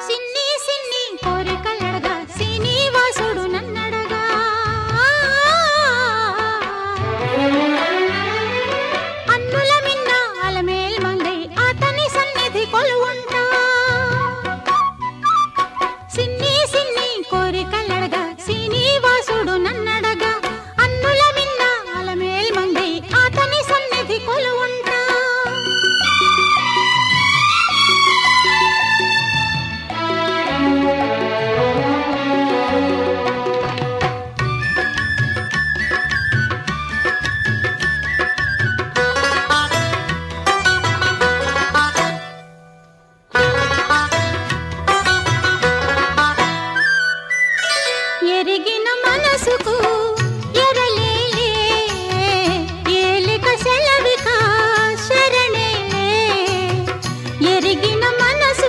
సిన్ని సిన్ని కోరికలడగా శ్రీనివాసుడు నన్నడగా అన్నుల మిన్న అలమేల్ మంగై అతని సన్నిధి కొలువుంటా సిన్ని సిన్ని కోరికలడగా శ్రీనివాసుడు నన్నడగా అన్నుల మిన్న అలమేల్ మంగై అతని సన్నిధి కొలువుంటా ఎరిగిన మనసుకు